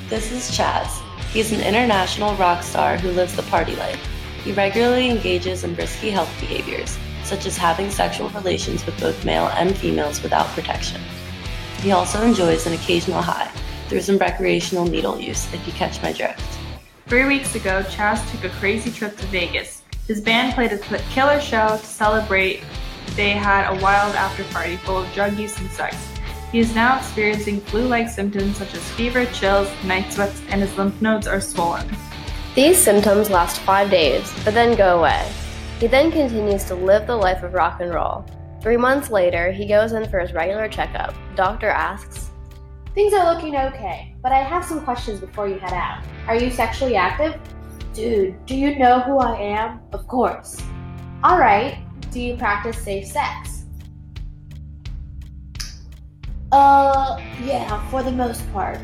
This is Chaz. He's an international rock star who lives the party life. He regularly engages in risky health behaviors, such as having sexual relations with both male and females without protection. He also enjoys an occasional high through some recreational needle use, if you catch my drift. 3 weeks ago, Chaz took a crazy trip to Vegas. His band played a killer show to celebrate. They had a wild after party full of drug use and sex. He is now experiencing flu-like symptoms such as fever, chills, night sweats, and his lymph nodes are swollen. These symptoms last 5 days, but then go away. He then continues to live the life of rock and roll. 3 months later, he goes in for his regular checkup. The doctor asks, "Things are looking okay, but I have some questions before you head out. Are you sexually active?" "Dude, do you know who I am?" "Of course." "Alright, do you practice safe sex?" Yeah, for the most part."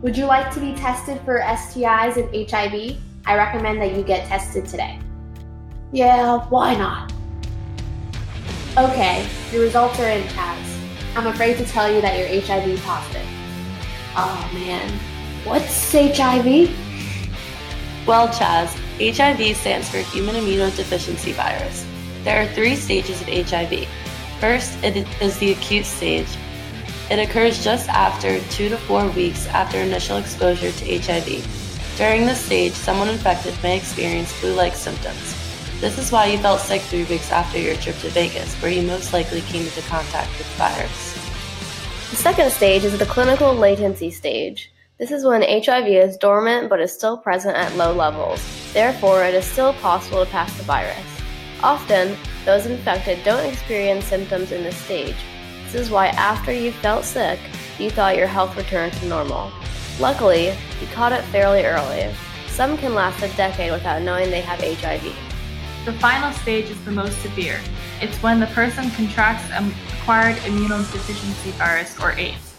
"Would you like to be tested for STIs and HIV? I recommend that you get tested today." "Yeah, why not?" "Okay, your results are in, Chaz. I'm afraid to tell you that you're HIV positive." "Oh man, what's HIV?" Well, Chaz, HIV stands for Human Immunodeficiency Virus. There are 3 stages of HIV. First, it is the acute stage. It occurs just after 2 to 4 weeks after initial exposure to HIV. During this stage, someone infected may experience flu-like symptoms. This is why you felt sick 3 weeks after your trip to Vegas, where you most likely came into contact with the virus. The second stage is the clinical latency stage. This is when HIV is dormant but is still present at low levels. Therefore, it is still possible to pass the virus. Often, those infected don't experience symptoms in this stage. This is why after you felt sick, you thought your health returned to normal. Luckily, you caught it fairly early. Some can last a decade without knowing they have HIV. The final stage is the most severe. It's when the person contracts acquired immunodeficiency virus, or AIDS.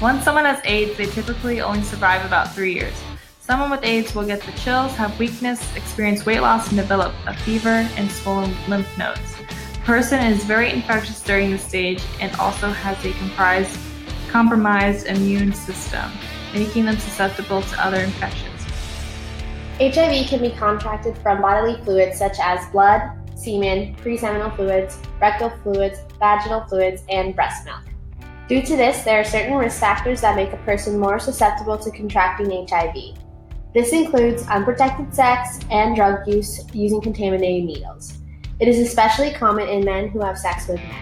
Once someone has AIDS, they typically only survive about 3 years. Someone with AIDS will get the chills, have weakness, experience weight loss, and develop a fever and swollen lymph nodes. The person is very infectious during this stage and also has a compromised immune system, making them susceptible to other infections. HIV can be contracted from bodily fluids such as blood, semen, preseminal fluids, rectal fluids, vaginal fluids, and breast milk. Due to this, there are certain risk factors that make a person more susceptible to contracting HIV. This includes unprotected sex and drug use using contaminated needles. It is especially common in men who have sex with men.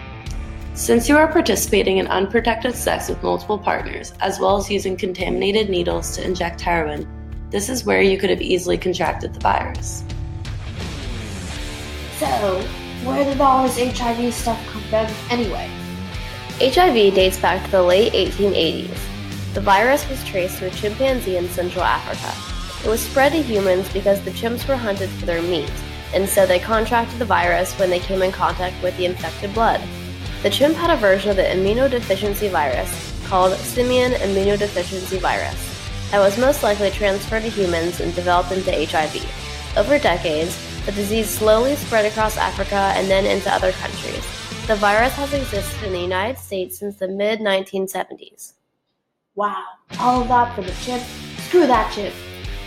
Since you are participating in unprotected sex with multiple partners, as well as using contaminated needles to inject heroin, this is where you could have easily contracted the virus. So, where did all this HIV stuff come from anyway? HIV dates back to the late 1880s. The virus was traced to a chimpanzee in Central Africa. It was spread to humans because the chimps were hunted for their meat, and so they contracted the virus when they came in contact with the infected blood. The chimp had a version of the immunodeficiency virus called simian immunodeficiency virus that was most likely transferred to humans and developed into HIV. Over decades, the disease slowly spread across Africa and then into other countries. The virus has existed in the United States since the mid-1970s. Wow, all of that for the chimp? Screw that chimp.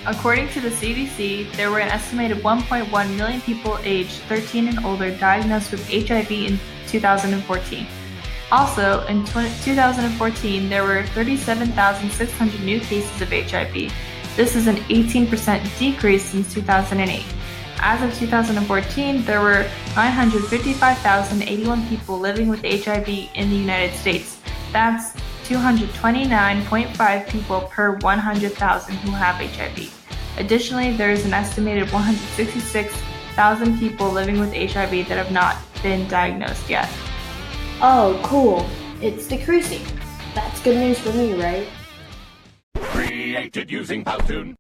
According to the CDC, there were an estimated 1.1 million people aged 13 and older diagnosed with HIV in 2014. Also, in 2014, there were 37,600 new cases of HIV. This is an 18% decrease since 2008. As of 2014, there were 955,081 people living with HIV in the United States. That's 229.5 people per 100,000 who have HIV. Additionally, there is an estimated 166,000 people living with HIV that have not been diagnosed yet. Oh, cool. It's decreasing. That's good news for me, right? Created using Powtoon.